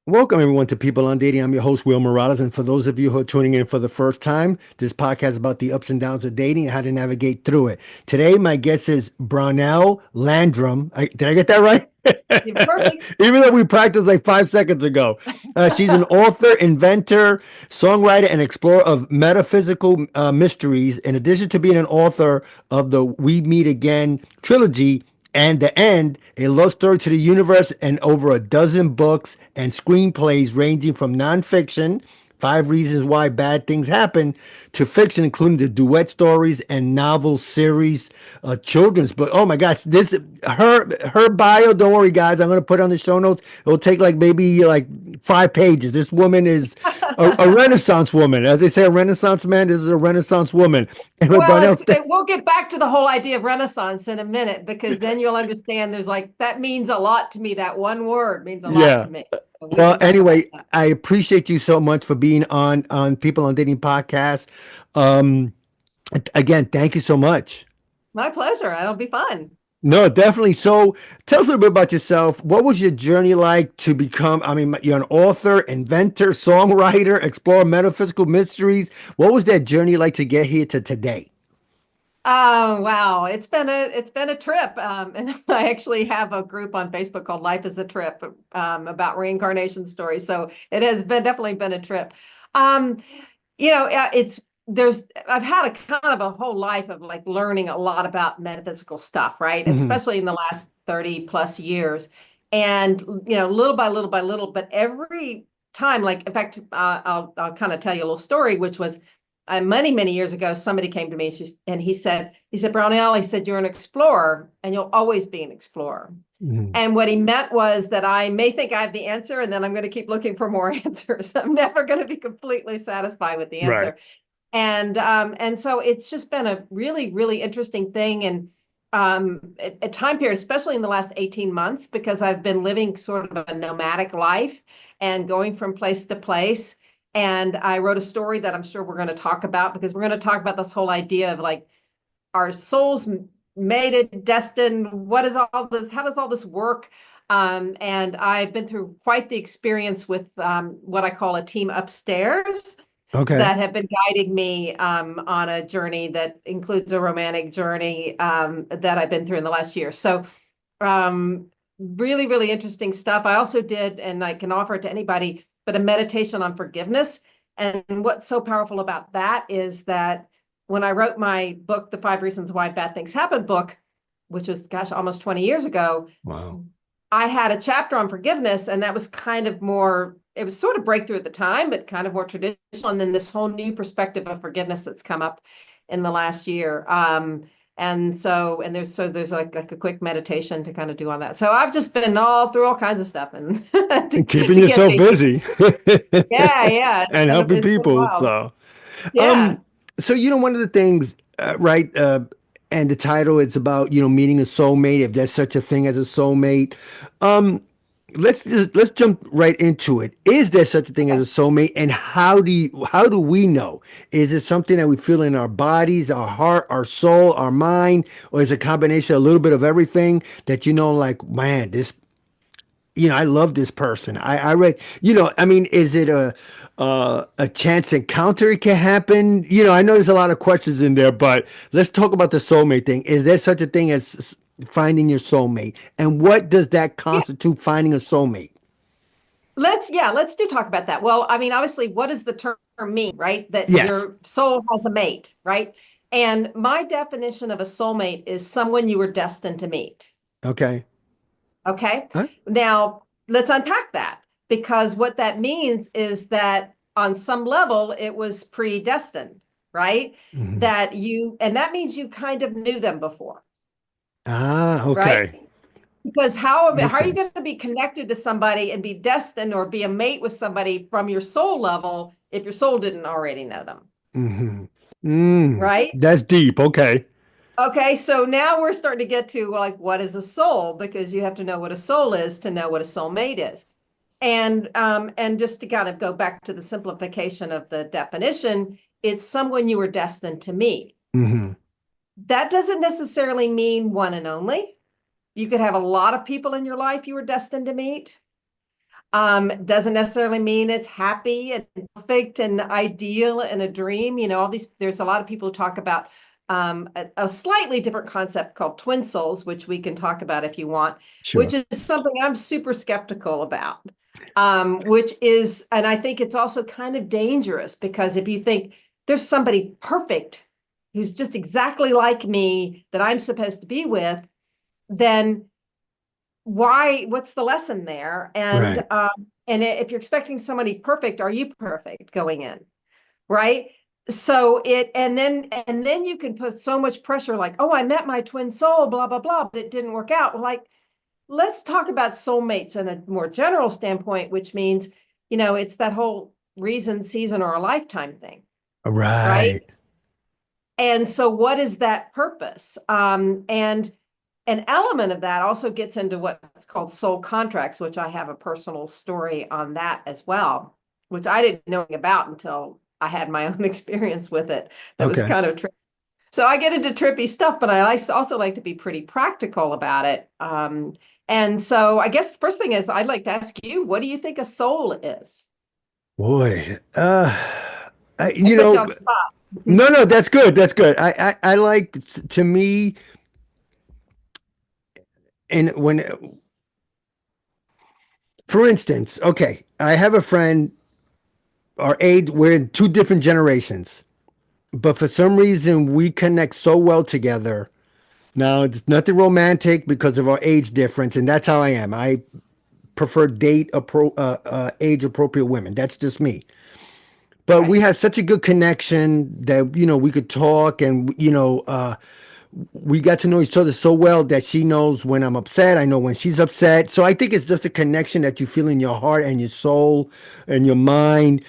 Welcome, everyone, to People on Dating. I'm your host, Will Morales. And for those of you who are tuning in for the first time, this podcast is about the ups and downs of dating and how to navigate through it. Today, my guest is Brownell Landrum. Did I get that right? You're perfect. Even though we practiced like 5 seconds ago. She's an author, inventor, songwriter, and explorer of metaphysical mysteries. In addition to being an author of the We Meet Again trilogy, and The End, a love story to the universe, and over a dozen books and screenplays ranging from nonfiction, Five Reasons Why Bad Things Happen, to fiction, including the duet stories and novel series, children's book. Oh my gosh, this her bio. Don't worry, guys. I'm gonna put it on the show notes. It'll take like maybe like 5 pages. This woman is a Renaissance woman, as they say, a Renaissance man. This is a Renaissance woman. Anyway, Well, Brownell, we'll get back to the whole idea of Renaissance in a minute because then you'll understand there's like that means a lot to me. That one word means a lot yeah. to me. So we Well, can talk about anyway, that. I appreciate you so much for being on People on Dating podcast. Um, Again, thank you so much. My pleasure. That'll be fun. No, definitely. So, tell us a little bit about yourself. What was your journey like to become? I mean, you're an author, inventor, songwriter, explorer metaphysical mysteries. What was that journey like to get here to today? Oh wow, it's been a trip. And I actually have a group on Facebook called Life is a Trip about reincarnation stories. So it has been definitely been a trip. Um, it's there's I've had a kind of a whole life of like learning a lot about metaphysical stuff, right? Hmm. Especially in the last 30 plus years. And little by little by little, but every time, like in fact, I'll kind of tell you a little story, which was many, many years ago, somebody came to me and he said, Brownell, he said, you're an explorer and you'll always be an explorer. Hmm. And what he meant was that I may think I have the answer and then I'm going to keep looking for more answers. I'm never going to be completely satisfied with the Right. answer. And so it's just been a really, really interesting thing. And a time period, especially in the last 18 months, because I've been living sort of a nomadic life and going from place to place. And I wrote a story that I'm sure we're going to talk about because we're going to talk about this whole idea of like our souls mated, destined. What is all this? How does all this work? And I've been through quite the experience with what I call a team upstairs Okay. that have been guiding me on a journey that includes a romantic journey that I've been through in the last year. So, really, really interesting stuff. I also did, and I can offer it to anybody, but a meditation on forgiveness. And what's so powerful about that is that when I wrote my book, The Five Reasons Why Bad Things Happen book, which was, gosh, almost 20 years ago, Wow. I had a chapter on forgiveness, and that was kind of more, it was sort of breakthrough at the time, but kind of more traditional. And then this whole new perspective of forgiveness that's come up in the last year. And there's like a quick meditation to kind of do on that. So I've just been all through all kinds of stuff and And to, keeping to get yourself to here. busy Yeah, yeah. and helping It's been people. wild. So, Yeah. um, so one of the things, right? And the title, it's about meeting a soulmate, if there's such a thing as a soulmate. Um, let's jump right into it. Is there such a thing as Okay. a soulmate, and how do we know? Is it something that we feel in our bodies, our heart, our soul, our mind, or is it a combination, a little bit of everything that like, man, this I love this person. I read, I mean, is it a chance encounter it can happen? I know there's a lot of questions in there, but let's talk about the soulmate thing. Is there such a thing as finding your soulmate? And what does that Yeah. constitute finding a soulmate? Let's do talk about that. Well, I mean, obviously, what does the term mean, right? That Yes. your soul has a mate, right? And my definition of a soulmate is someone you were destined to meet. Okay. Okay. All right. Now, let's unpack that because what that means is that on some level, it was predestined, right? Mhm. And that means you kind of knew them before, Ah, right? okay. Because how Makes are you sense. going to be connected to somebody and be destined or be a mate with somebody from your soul level if your soul didn't already know them, Hmm. Mm, right? that's deep. Okay. Okay, so now we're starting to get to well, like what is a soul? Because you have to know what a soul is to know what a soulmate is. And just to kind of go back to the simplification of the definition, it's someone you were destined to meet. Hmm. That doesn't necessarily mean one and only. You could have a lot of people in your life you were destined to meet. Doesn't necessarily mean it's happy and perfect and ideal and a dream. All these, there's a lot of people who talk about a slightly different concept called twin souls, which we can talk about if you want, which Sure. is something I'm super skeptical about. Which is, and I think it's also kind of dangerous because if you think there's somebody perfect who's just exactly like me that I'm supposed to be with, then what's the lesson there? Right. And if you're expecting somebody perfect, are you perfect going in? Right. So and then you can put so much pressure like, oh, I met my twin soul, blah, blah, blah, but it didn't work out. Well, like, let's talk about soulmates in a more general standpoint, which means, it's that whole reason, season, or a lifetime thing, right? Right. And so what is that purpose? And an element of that also gets into what's called soul contracts, which I have a personal story on that as well, which I didn't know about until I had my own experience with it. That was Okay. kind of tricky. So I get into trippy stuff, but also like to be pretty practical about it. And so I guess the first thing is I'd like to ask you, what do you think a soul is? Boy. I put you on the spot. No, no, that's good. That's good. I like to me, and when, for instance, okay, I have a friend, our age, we're in two different generations, but for some reason we connect so well together. Now, it's nothing romantic because of our age difference, and that's how I am. I prefer age appropriate women. That's just me. But we Right. have such a good connection that we could talk, and we got to know each other so well that she knows when I'm upset. I know when she's upset. So I think it's just a connection that you feel in your heart and your soul and your mind.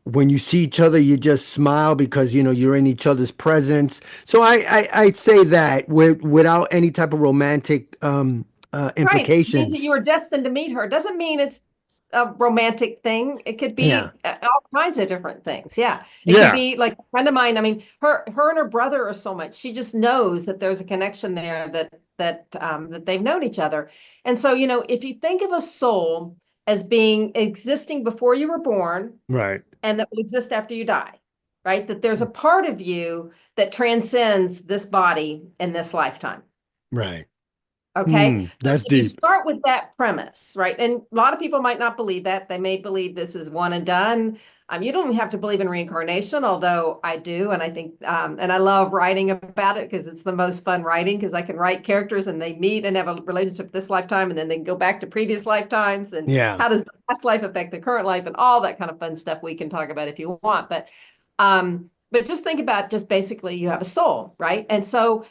When you see each other, you just smile because you're in each other's presence. So I'd say that without any type of romantic Right. It means that implications. you were destined to meet her. It doesn't mean it's a romantic thing. It could Yeah. be all kinds of different things. Yeah. It can Yeah. be like a friend of mine. I mean, her and her brother are so much. She just knows that there's a connection there that they've known each other. And so, if you think of a soul as being existing before you were born Right. and that will exist after you die, right? That there's a part of you that transcends this body in this lifetime. Right. Okay. So That's if you deep. start with that premise, right? And a lot of people might not believe that. They may believe this is one and done. You don't even have to believe in reincarnation, although I do. And I think, and I love writing about it because it's the most fun writing because I can write characters and they meet and have a relationship this lifetime and then they can go back to previous lifetimes. And Yeah. how does the past life affect the current life and all that kind of fun stuff we can talk about if you want. But just think about just basically you have a soul, right? And so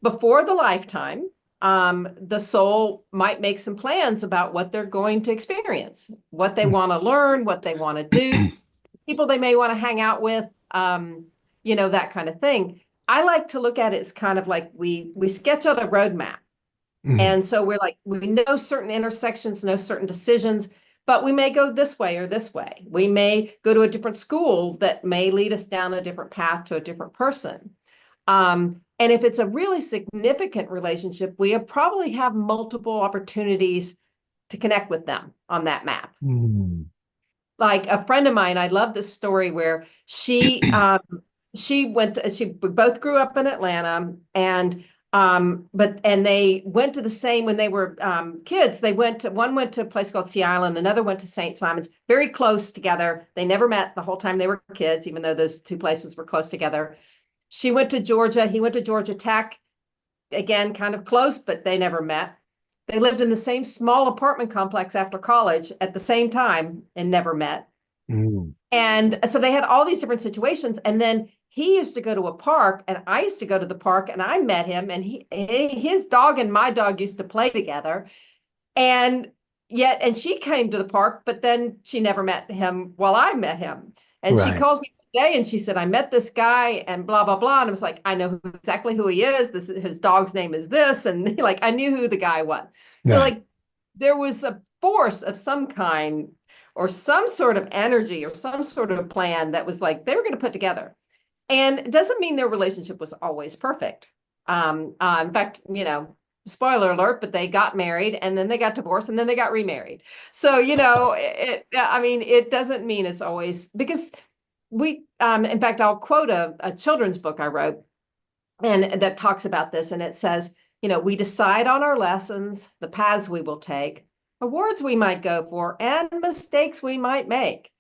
before the lifetime, the soul might make some plans about what they're going to experience, what they want to learn, what they want to do, people they may want to hang out with, that kind of thing. I like to look at it as kind of like we sketch out a roadmap. Mhm. And so we're like, we know certain intersections, know certain decisions, but we may go this way or this way. We may go to a different school that may lead us down a different path to a different person. And if it's a really significant relationship, we probably have multiple opportunities to connect with them on that map. Mm. Like a friend of mine, I love this story where she both grew up in Atlanta and they went to the same when they were kids. One went to a place called Sea Island, another went to St. Simon's, very close together. They never met the whole time they were kids, even though those two places were close together. She went to Georgia. He went to Georgia Tech. Again, kind of close, but they never met. They lived in the same small apartment complex after college at the same time and never met. Mm. And so they had all these different situations. And then he used to go to a park, and I used to go to the park, and I met him, and his dog and my dog used to play together. And she came to the park, but then she never met him while I met him. And she Right. calls me today and she said, I met this guy and blah, blah, blah. And I was like, I know exactly who he is. His dog's name is this. And like, I knew who the guy was. So Right. like there was a force of some kind or some sort of energy or some sort of plan that was like, they were going to put together. And it doesn't mean their relationship was always perfect. In fact, spoiler alert, but they got married and then they got divorced and then they got remarried. So, you know, I mean, it doesn't mean it's always because in fact, I'll quote a children's book I wrote and that talks about this. And it says, you know, we decide on our lessons, the paths we will take, awards we might go for, and mistakes we might make.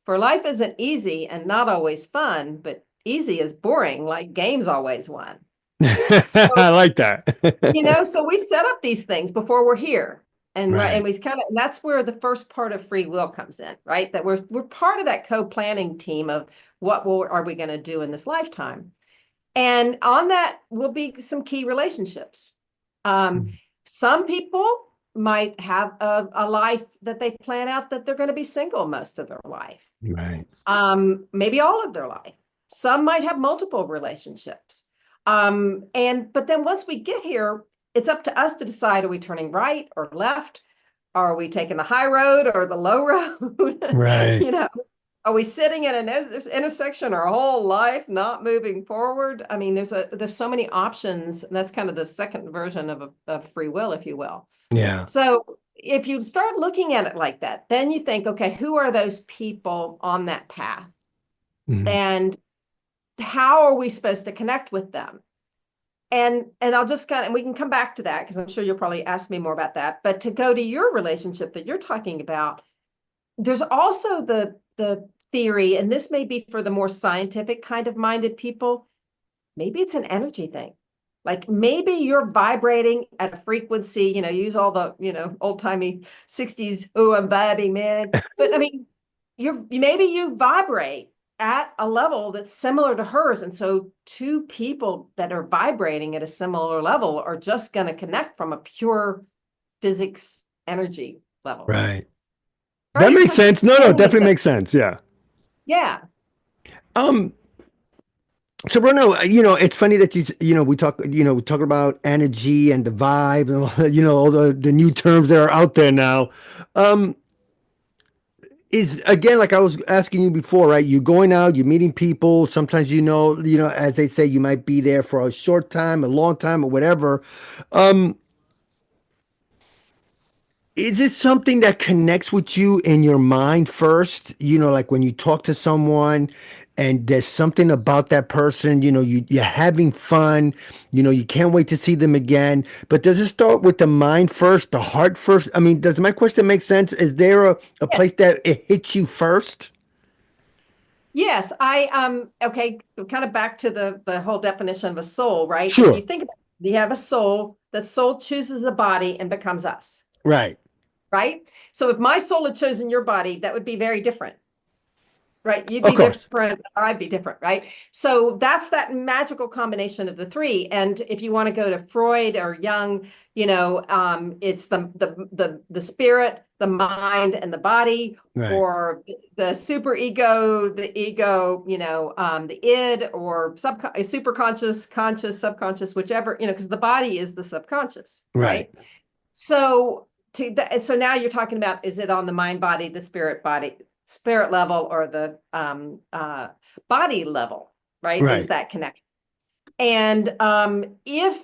For life isn't easy and not always fun, but easy is boring, like games always won. So, I like you that. know, so we set up these things before we're here. And Right. we kind of, and that's where the first part of free will comes in, right? That we're part of that co-planning team of are we going to do in this lifetime. And on that will be some key relationships. Um, some people might have a life that they plan out that they're going to be single most of their life, Right. maybe all of their life. Some might have multiple relationships. But then once we get here, it's up to us to decide, are we turning right or left? Are we taking the high road or the low road? Right. You know, are we sitting in an intersection our whole life, not moving forward? I mean, there's so many options. And that's kind of the second version of free will, if you will. Yeah. So if you start looking at it like that, then you think, okay, who are those people on that path? Mhm. And how are we supposed to connect with them? And I'll just kind of, and we can come back to that because I'm sure you'll probably ask me more about that. But to go to your relationship that you're talking about, there's also the theory, and this may be for the more scientific kind of minded people, maybe it's an energy thing. Like maybe you're vibrating at a frequency, you know, use all the, you know, old timey 60s, oh, I'm vibing, man. But I mean, maybe you vibrate at a level that's similar to hers. And so two people that are vibrating at a similar level are just going to connect from a pure physics energy level. Right. That Right? It's makes like sense. No, no, any of definitely them. makes sense. Yeah. Yeah. Um, so Bruno, it's funny that we talk about energy and the vibe and all, all the new terms that are out there now. Um, is again, like I was asking you before, right? You're going out, you're meeting people. Sometimes, as they say, you might be there for a short time, a long time, or whatever. Um, Is it something that connects with you in your mind first? Like when you talk to someone and there's something about that person, you're having fun, you can't wait to see them again. But does it start with the mind first, the heart first? I mean, does my question make sense? Is there a place Yes. that it hits you first? Yes. Okay, kind of back to the whole definition of a soul, right? If you Sure. think about it, you have a soul, the soul chooses a body and becomes us, Right. right? So if my soul had chosen your body, that would be very different. Right, you'd Of be course. different, I'd be different, right? So that's that magical combination of the three. And if you want to go to Freud or Jung, it's the spirit, the mind, and the body, Right. or the super ego, the ego, the id, or super conscious, conscious, subconscious, whichever, because the body is the subconscious, Right. right? So so now you're talking about, is it on the mind body, the spirit level, or the body level, right? Is Right. that connected? And if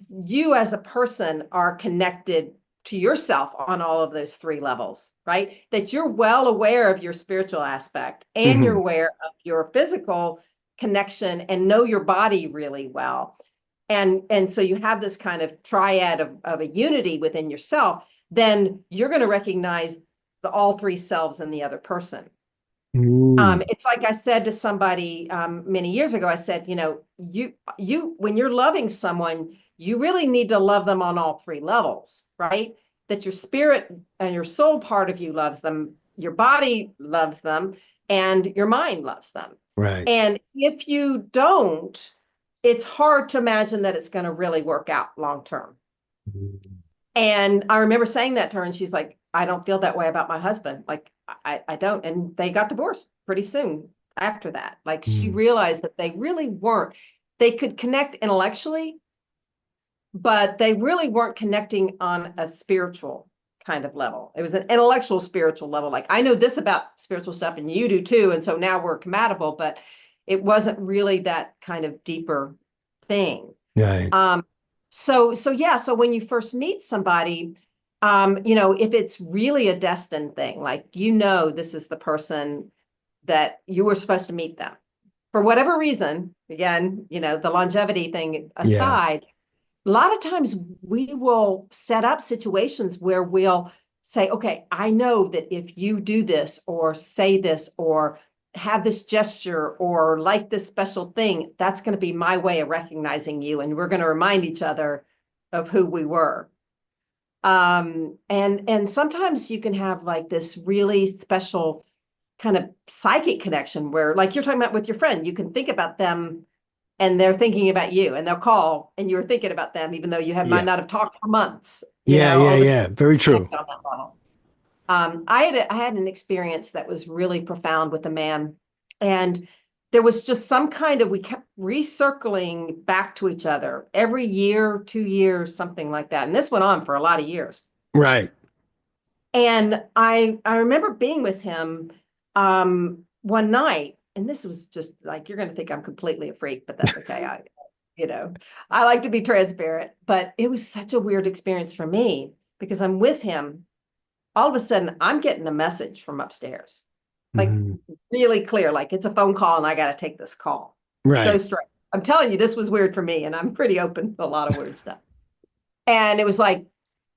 you as a person are connected to yourself on all of those three levels, right? That you're well aware of your spiritual aspect and you're Hmm. aware of your physical connection and know your body really well. And so you have this kind of triad of a unity within yourself, then you're going to recognize all three selves in the other person. Mm. It's like I said to somebody many years ago. I said, when you're loving someone, you really need to love them on all three levels, right? That your spirit and your soul part of you loves them, your body loves them, and your mind loves them. Right. And if you don't, it's hard to imagine that it's going to really work out long term. And I remember saying that to her, and she's like, I don't feel that way about my husband. Like, I don't. And they got divorced pretty soon after that. Like, she Mm. realized that they really weren't, they could connect intellectually, but they really weren't connecting on a spiritual kind of level. It was an intellectual, spiritual level. Like, I know this about spiritual stuff, and you do too. And so now we're compatible, but it wasn't really that kind of deeper thing. Right. Um, So yeah, so when you first meet somebody, if it's really a destined thing, like this is the person that you were supposed to meet them for whatever reason, again, the longevity thing Yeah. aside, a lot of times we will set up situations where we'll say, okay, I know that if you do this or say this or have this gesture or like this special thing, that's going to be my way of recognizing you. And we're going to remind each other of who we were. And sometimes you can have like this really special kind of psychic connection where, like you're talking about with your friend, you can think about them and they're thinking about you and they'll call and you're thinking about them, even though might Yeah. not have talked for months, Yeah. Yeah. all of a sudden Yeah. Very true. connect on that level. I had an experience that was really profound with a man, and there was just some kind of we kept recircling back to each other every year, 2 years, something like that. And this went on for a lot of years. Right. And I remember being with him one night, and this was just like you're going to think I'm completely a freak, but that's okay. You know, I like to be transparent, but it was such a weird experience for me because I'm with him. All of a sudden, I'm getting a message from upstairs, like Mhm. really clear, like it's a phone call and I got to take this call. So Right. straight. I'm telling you, this was weird for me, and I'm pretty open to a lot of weird stuff. And it was like,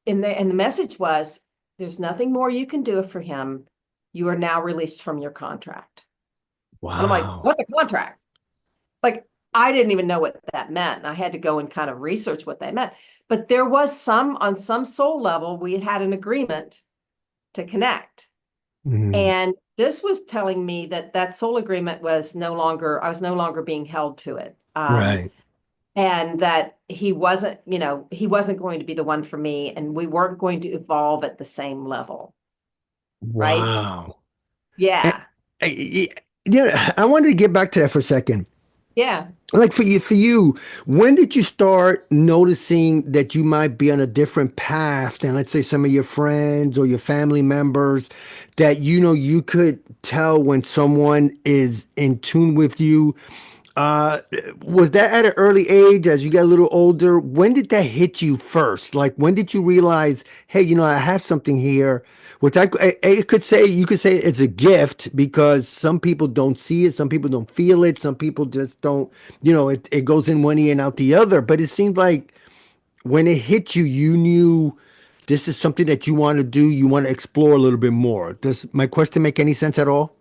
and the message was, there's nothing more you can do for him. You are now released from your contract. And I'm like, Wow. what's a contract? Like, I didn't even know what that meant. And I had to go and kind of research what that meant. But there was on some soul level, we had an agreement to connect. Mhm. And this was telling me that that soul agreement was no longer, I was no longer being held to it. Right. And that he wasn't going to be the one for me, and we weren't going to evolve at the same level, right? Wow. And, Yeah. yeah, I wanted to get back to that for a second. Yeah. Like for you, when did you start noticing that you might be on a different path than, let's say, some of your friends or your family members, that you could tell when someone is in tune with you? Uh, was that at an early age as you got a little older? When did that hit you first? Like, when did you realize, hey, I have something here, which you could say it's a gift because some people don't see it, some people don't feel it, some people just don't, it goes in one ear and out the other. But it seemed like when it hit you, you knew this is something that you want to do, you want to explore a little bit more. Does my question make any sense at all?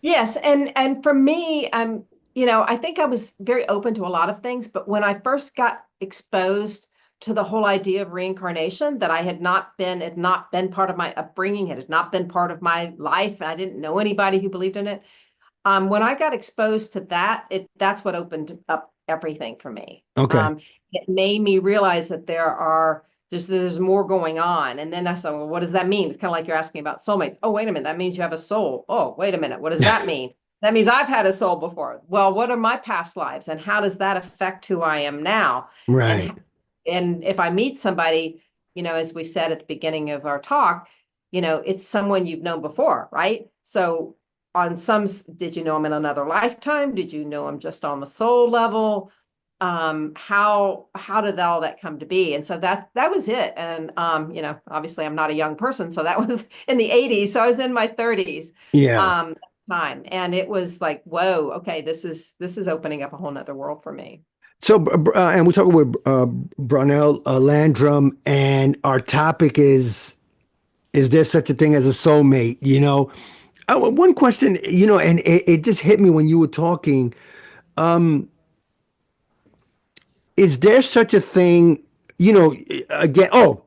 Yes, and for me, I think I was very open to a lot of things, but when I first got exposed to the whole idea of reincarnation, that had not been part of my upbringing, it had not been part of my life, and I didn't know anybody who believed in it. When I got exposed to that, that's what opened up everything for me. Okay. It made me realize that there's more going on. And then I said, well, what does that mean? It's kind of like you're asking about soulmates. Oh, wait a minute, that means you have a soul. Oh, wait a minute, what does that mean? That means I've had a soul before. Well, what are my past lives, and how does that affect who I am now? Right. And and if I meet somebody, as we said at the beginning of our talk, it's someone you've known before, right? So on some, did you know him in another lifetime? Did you know him just on the soul level? How did all that come to be? And so that was it. And obviously I'm not a young person, so that was in the 80s. So I was in my 30s Yeah. time. And it was like, whoa, okay, this is opening up a whole nother world for me. So, and we're talking with Brownell Landrum, and our topic is there such a thing as a soulmate? One question, and it just hit me when you were talking. Um, is there such a thing? Again, oh,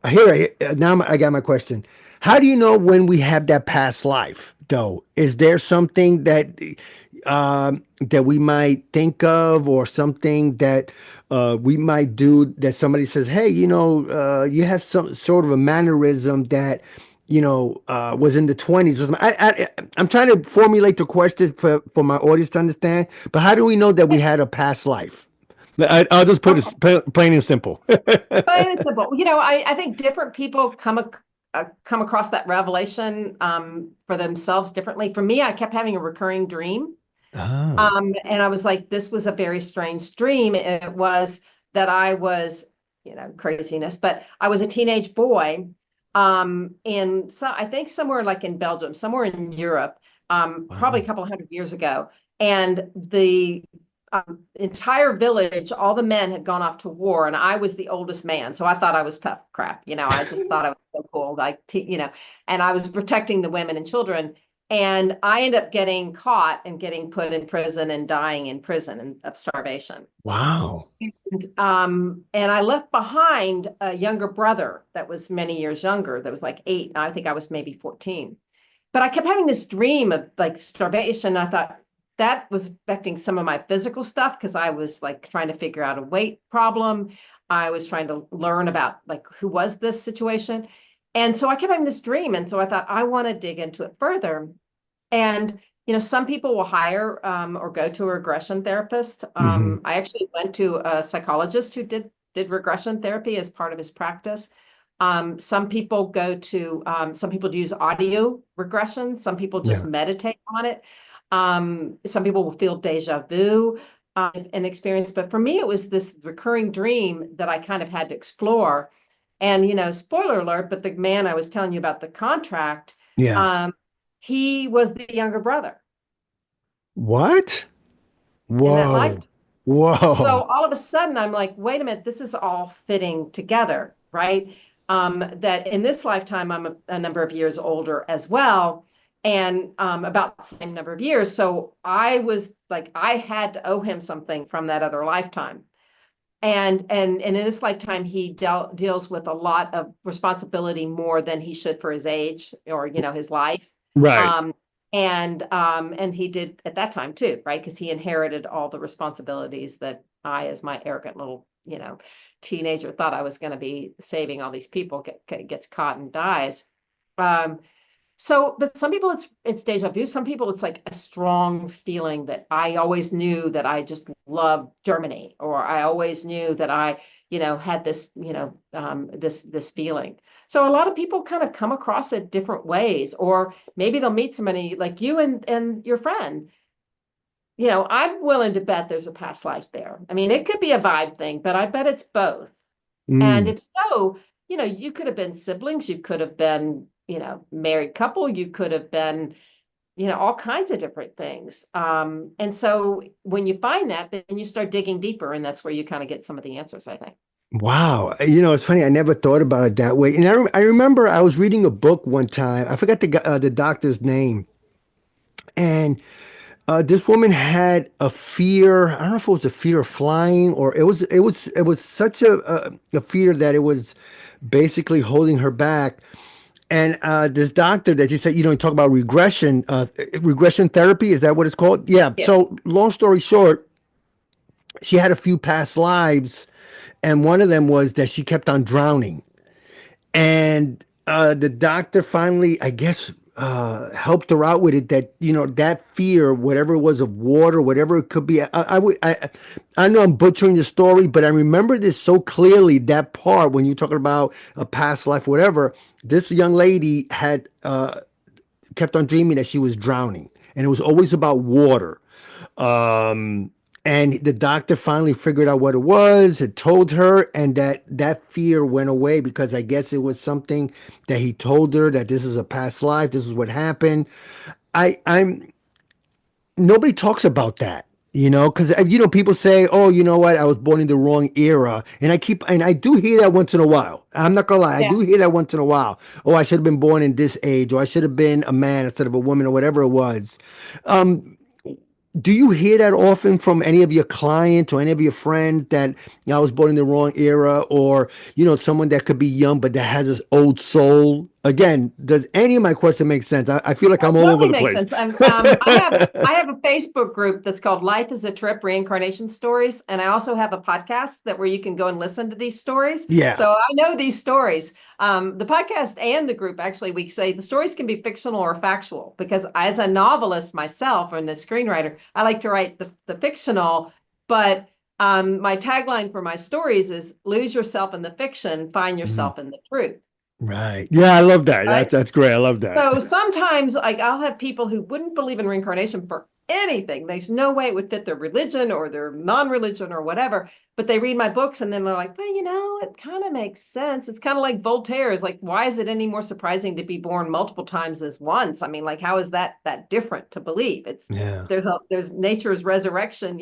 now I got my question. How do you know when we have that past life, though? Is there something that we might think of, or something that we might do that somebody says, hey, you have some sort of a mannerism that, was in the 20s or something. I'm trying to formulate the question for my audience to understand, but how do we know that we had a past life? I'll just put it plain and simple. Plain and simple. I think different people come across that revelation for themselves differently. For me, I kept having a recurring dream. Oh, And I was like, this was a very strange dream. And it was that I was craziness. But I was a teenage boy, in so I think somewhere like in Belgium, somewhere in Europe, probably a Wow. couple hundred years ago, and the entire village, all the men had gone off to war, and I was the oldest man. So I thought I was tough crap. I just thought I was so cool, and I was protecting the women and children. And I ended up getting caught and getting put in prison and dying in prison and of starvation. Wow. And I left behind a younger brother that was many years younger, that was like 8. And I think I was maybe 14. But I kept having this dream of like starvation. I thought that was affecting some of my physical stuff because I was like trying to figure out a weight problem. I was trying to learn about like who was this situation. And so I kept having this dream. And so I thought, I want to dig into it further. And some people will hire or go to a regression therapist. Hmm. I actually went to a psychologist who did regression therapy as part of his practice. Some people use audio regression. Some people just Yeah. meditate on it. Some people will feel deja vu and experience. But for me, it was this recurring dream that I kind of had to explore. And, spoiler alert, but the man I was telling you about the contract, Yeah. um, he was the younger brother What? in that Whoa. lifetime. So Whoa. all of a sudden, I'm like, wait a minute, this is all fitting together, right? That in this lifetime, I'm a number of years older as well, and about the same number of years. So I was like, I had to owe him something from that other lifetime. And in this lifetime, he deals with a lot of responsibility more than he should for his age or his life. Right. Um, and he did at that time too, right? Because he inherited all the responsibilities that I, as my arrogant little teenager, thought I was going to be saving all these people, gets caught and dies. Um, so, but some people it's deja vu. Some people it's like a strong feeling that I always knew that I just loved Germany, or I always knew that I, had this, this feeling. So a lot of people kind of come across it different ways, or maybe they'll meet somebody like you and your friend. I'm willing to bet there's a past life there. I mean, it could be a vibe thing, but I bet it's both. And Mm. if so, you could have been siblings, you could have been, married couple, you could have been, all kinds of different things. And so when you find that, then you start digging deeper, and that's where you kind of get some of the answers, I think. Wow. It's funny. I never thought about it that way. And I remember I was reading a book one time. I forgot the doctor's name. And this woman had a fear. I don't know if it was a fear of flying or it was such a fear that it was basically holding her back. And this doctor that you said, you talk about regression therapy. Is that what it's called? Yeah. Yes. So long story short, she had a few past lives, and one of them was that she kept on drowning. And the doctor finally, I guess, helped her out with it. That that fear, whatever it was of water, whatever it could be. I know I'm butchering the story, but I remember this so clearly. That part when you're talking about a past life, whatever. This young lady had kept on dreaming that she was drowning, and it was always about water. Um, and the doctor finally figured out what it was, had told her, and that fear went away because I guess it was something that he told her that this is a past life, this is what happened. I'm nobody talks about that, because people say, "Oh, you know what? I was born in the wrong era," and I do hear that once in a while. I'm not gonna lie, I Yeah. do hear that once in a while. Oh, I should have been born in this age, or I should have been a man instead of a woman, or whatever it was. Um, do you hear that often from any of your clients or any of your friends that I was born in the wrong era, or someone that could be young but that has this old soul? Again, does any of my question make sense? I feel like That I'm all over totally the makes place. sense. I have a Facebook group that's called Life is a Trip Reincarnation Stories. And I also have a podcast that where you can go and listen to these stories. Yeah. So I know these stories. The podcast and the group, actually, we say the stories can be fictional or factual because as a novelist myself and a screenwriter, I like to write the fictional, but my tagline for my stories is lose yourself in the fiction, find Mhm. yourself in the truth. Right. Yeah, I love that. Right? That's great. I love that. So sometimes, like, I'll have people who wouldn't believe in reincarnation for anything. There's no way it would fit their religion or their non-religion or whatever. But they read my books and then they're like, well, it kind of makes sense. It's kind of like Voltaire is like, why is it any more surprising to be born multiple times as once? I mean, like, how is that different to believe? It's Yeah. there's nature's resurrection.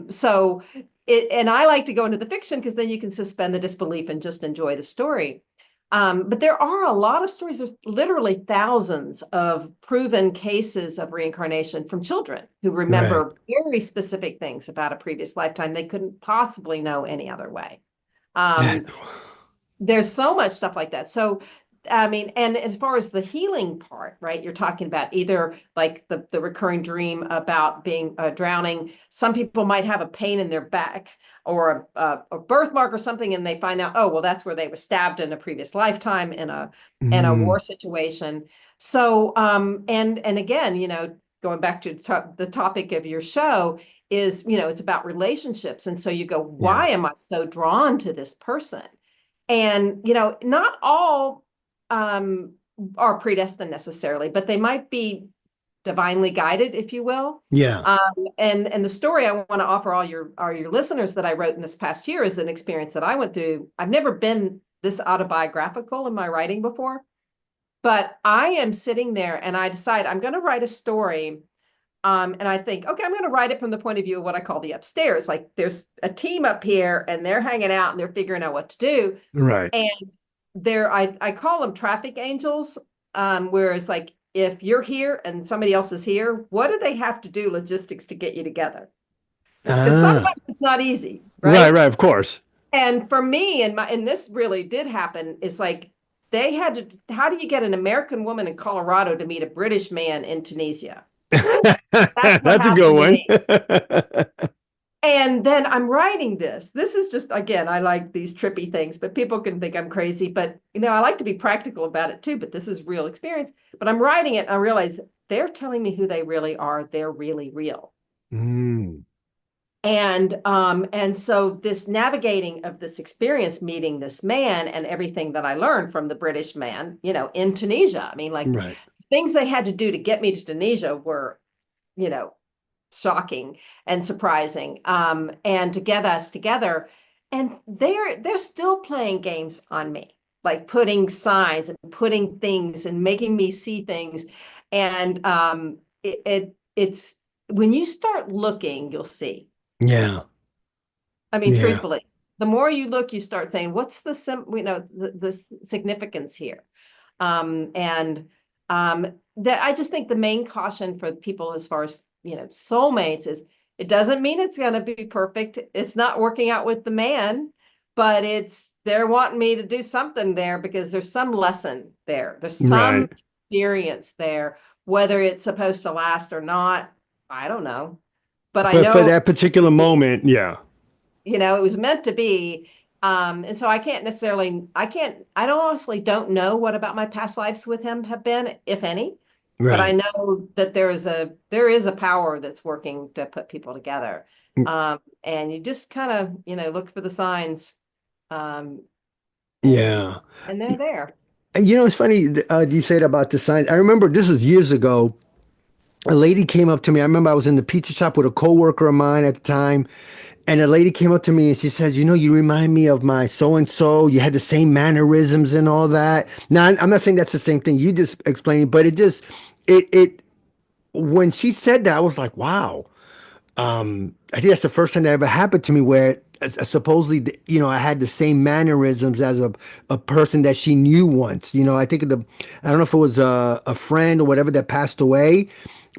So and I like to go into the fiction because then you can suspend the disbelief and just enjoy the story. But there are a lot of stories. There's literally thousands of proven cases of reincarnation from children who Right. remember very specific things about a previous lifetime they couldn't possibly know any other way. That, Um, there's so much stuff like that. So, I mean, and as far as the healing part, right, you're talking about either like the recurring dream about being drowning. Some people might have a pain in their back or a birthmark or something, and they find out, oh, well, that's where they were stabbed in a previous lifetime in a mm, war situation. So, and again, going back to the topic of your show is, it's about relationships, and so you go, yeah. why am I so drawn to this person? And, not all um, are predestined necessarily, but they might be divinely guided, if you will. Yeah. And the story I want to offer all your listeners that I wrote in this past year is an experience that I went through. I've never been this autobiographical in my writing before, but I am sitting there and I decide I'm going to write a story. And I think, okay, I'm going to write it from the point of view of what I call the upstairs. Like there's a team up here and they're hanging out and they're figuring out what to do. Right. And I call them traffic angels. Whereas like if you're here and somebody else is here, what do they have to do logistics to get you together? Because Ah. sometimes it's not easy, Right, right? right, of course. And for me, and this really did happen, is like they had to, how do you get an American woman in Colorado to meet a British man in Tunisia? That's what That's a good happened to one. me. And then I'm writing this. This is just, again, I like these trippy things, but people can think I'm crazy. But, I like to be practical about it too. But this is real experience. But I'm writing it and I realize they're telling me who they really are. They're really real. Mm, And so this navigating of this experience, meeting this man and everything that I learned from the British man, in Tunisia. I mean, like right. things they had to do to get me to Tunisia were, you know, shocking and surprising, and to get us together. And they're still playing games on me, like putting signs and putting things and making me see things. And it's when you start looking, you'll see. Yeah. I mean, Yeah. truthfully, the more you look, you start saying, "What's the significance here?" And that I just think the main caution for people as far as soulmates is it doesn't mean it's going to be perfect. It's not working out with the man, but they're wanting me to do something there because there's some lesson there. There's some Right. experience there, whether it's supposed to last or not. I don't know, but I But for know that particular moment, yeah. it was meant to be. And so I don't honestly don't know what about my past lives with him have been, if any, but I Right. know that there is a power that's working to put people together. Mm, And you just kind of, look for the signs, um, and yeah. and they're there. And it's funny, you said about the signs. I remember this was years ago. A lady came up to me. I remember I was in the pizza shop with a coworker of mine at the time. And a lady came up to me and she says, you remind me of my so and so. You had the same mannerisms and all that. Now, I'm not saying that's the same thing you just explained, but when she said that, I was like, wow. I think that's the first time that ever happened to me where supposedly, I had the same mannerisms as a person that she knew once. I think I don't know if it was a friend or whatever that passed away,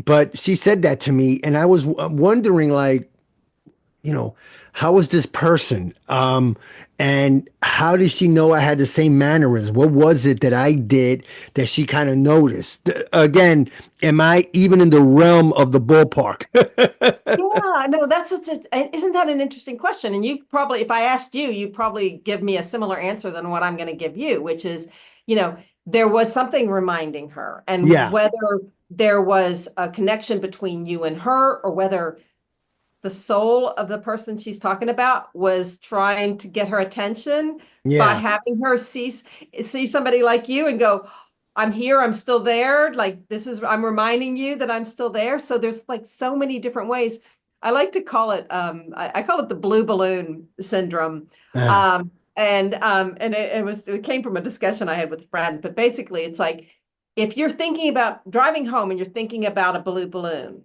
but she said that to me. And I was wondering, like, you know, how was this person? And how did she know I had the same mannerisms? What was it that I did that she kind of noticed? Again, am I even in the realm of the ballpark? Yeah, no, isn't that an interesting question? And you probably, if I asked you, you probably give me a similar answer than what I'm going to give you, which is, there was something reminding her, and Yeah, whether there was a connection between you and her, or whether the soul of the person she's talking about was trying to get her attention by yeah, having her see somebody like you and go, I'm here, I'm still there. Like this is, I'm reminding you that I'm still there. So there's like so many different ways. I like to call it, I call it the blue balloon syndrome. Ah, And it came from a discussion I had with a friend, but basically it's like, if you're thinking about driving home and you're thinking about a blue balloon,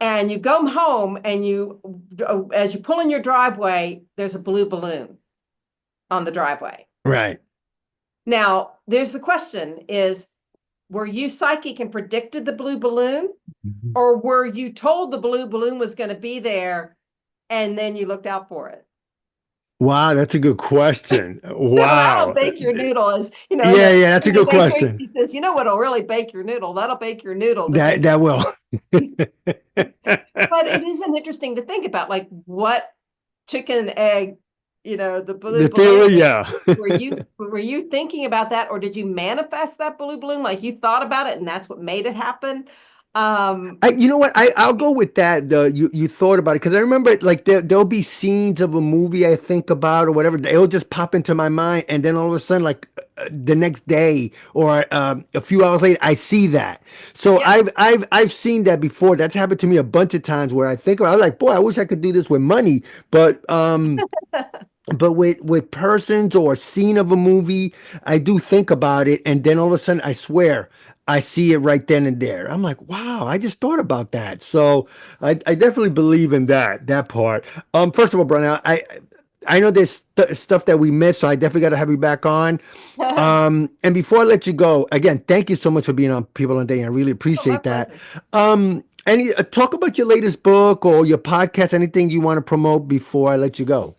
and you go home and as you pull in your driveway, there's a blue balloon on the driveway. right. Now, there's the question is, were you psychic and predicted the blue balloon, or were you told the blue balloon was going to be there and then you looked out for it? Wow, that's a good question. That'll Wow. bake your noodle, as you know, Yeah, yeah, that's a the good Dave question. Tracy says, you know what'll really bake your noodle? That'll bake your noodle to That think that will. but it isn't interesting to think about, like what chicken and egg, the blue The balloon. theory, yeah. Were you thinking about that, or did you manifest that blue balloon? Like you thought about it, and that's what made it happen. Um, You know what? I'll go with that. You thought about it because I remember like there'll be scenes of a movie I think about or whatever. It'll just pop into my mind, and then all of a sudden, like the next day or a few hours later, I see that. So yeah, I've seen that before. That's happened to me a bunch of times where I think about, I'm like, boy, I wish I could do this with money, but with persons or a scene of a movie, I do think about it, and then all of a sudden, I swear, I see it right then and there. I'm like, wow, I just thought about that. So I definitely believe in that part. First of all, Brown, I know there's stuff that we missed, so I definitely got to have you back on. oh, And before I let you go, again, thank you so much for being on People on Dating. I really my appreciate that. pleasure. Any talk about your latest book or your podcast, anything you want to promote before I let you go?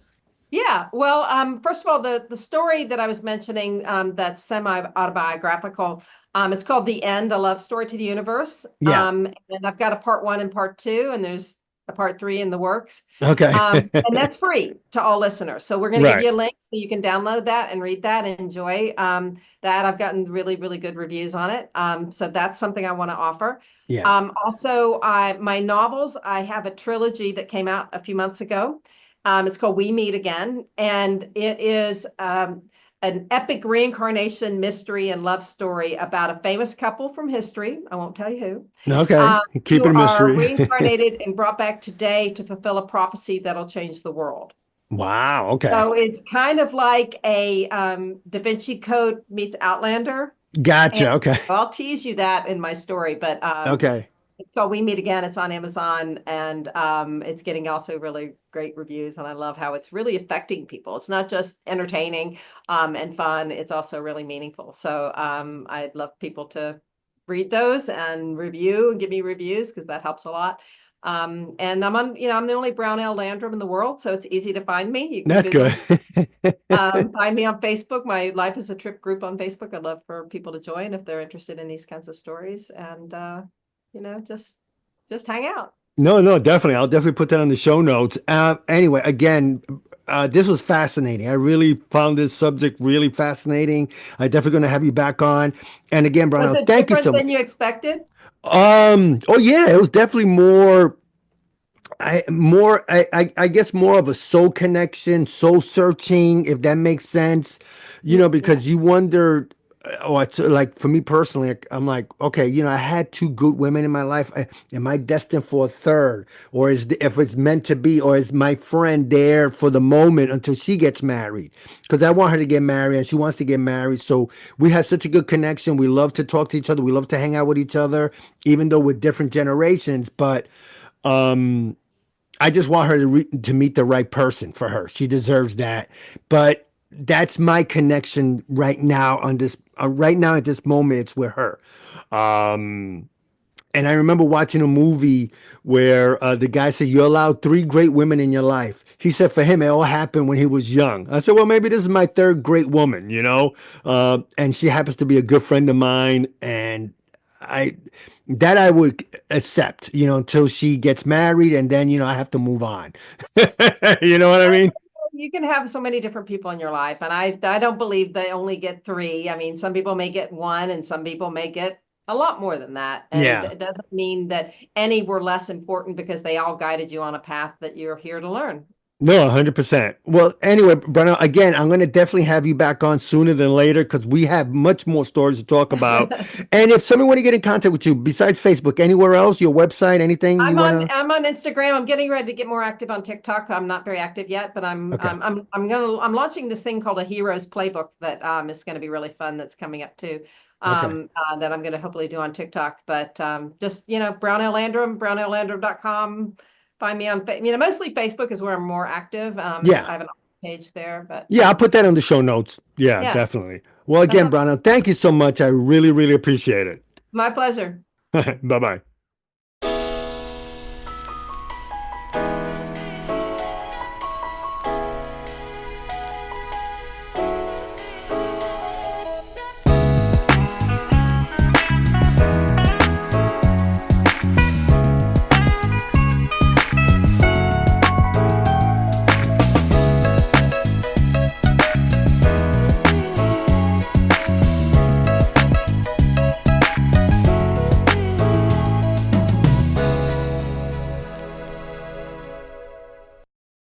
Yeah, well, first of all, the story that I was mentioning, that's semi-autobiographical, it's called The End, A Love Story to the Universe. Yeah. And I've got a part one and part two, and there's a part three in the works. Okay. And that's free to all listeners. So we're going to give Right. you a link so you can download that and read that and enjoy that. I've gotten really, really good reviews on it. So that's something I want to offer. Yeah. Also, my novels, I have a trilogy that came out a few months ago. It's called We Meet Again, and it is an epic reincarnation mystery and love story about a famous couple from history. I won't tell you who. Okay. Um, Keep who it a are mystery. reincarnated and brought back today to fulfill a prophecy that'll change the world. Wow. Okay. So it's kind of like a Da Vinci Code meets Outlander. And Gotcha. Okay. I'll tease you that in my story, but Okay. it's called We Meet Again. It's on Amazon, and it's getting also really great reviews. And I love how it's really affecting people. It's not just entertaining and fun, it's also really meaningful. So I'd love people to read those and review and give me reviews because that helps a lot. And I'm the only Brownell Landrum in the world, so it's easy to find me. You can That's Google good. me. Find me on Facebook. My Life is a Trip group on Facebook. I'd love for people to join if they're interested in these kinds of stories. And just hang out. No, no, definitely. I'll definitely put that on the show notes. Anyway, again, this was fascinating. I really found this subject really fascinating. I definitely going to have you back on. And again, Was Brown, it thank you different so much. than you expected? Oh yeah, it was definitely I guess more of a soul connection, soul searching, if that makes sense. Yeah. Because you wonder, or it's like for me personally, I'm like, okay, I had two good women in my life. Am I destined for a third, or if it's meant to be, or is my friend there for the moment until she gets married? Because I want her to get married, and she wants to get married. So we have such a good connection. We love to talk to each other. We love to hang out with each other, even though we're different generations. But I just want her to meet the right person for her. She deserves that. But that's my connection right now on this. Right now at this moment, it's with her. Um, and I remember watching a movie where the guy said, "You allowed three great women in your life." He said, "For him, it all happened when he was young." I said, "Well, maybe this is my third great woman, you know." And she happens to be a good friend of mine, and I that I would accept, until she gets married, and then I have to move on. You know what I mean? You can have so many different people in your life, and I don't believe they only get three. I mean, some people may get one, and some people may get a lot more than that. And Yeah. it doesn't mean that any were less important because they all guided you on a path that you're here to learn. No, 100%. Well, anyway, Brownell, again, I'm going to definitely have you back on sooner than later because we have much more stories to talk about. And if someone want to get in contact with you, besides Facebook, anywhere else, your website, anything you want to? I'm on Instagram. I'm getting ready to get more active on TikTok. I'm not very active yet, but Okay. I'm launching this thing called a Heroes Playbook that is going to be really fun. That's coming up too. Okay. That I'm going to hopefully do on TikTok. But just Brownell Landrum, brownelllandrum.com. Find me on mostly Facebook is where I'm more active. Yeah. I have an page there, but Yeah, I'll put that on the show notes. Yeah, yeah, definitely. Well, that again, sounds Brownell, thank you so much. I really, really appreciate it. my pleasure. Bye-bye.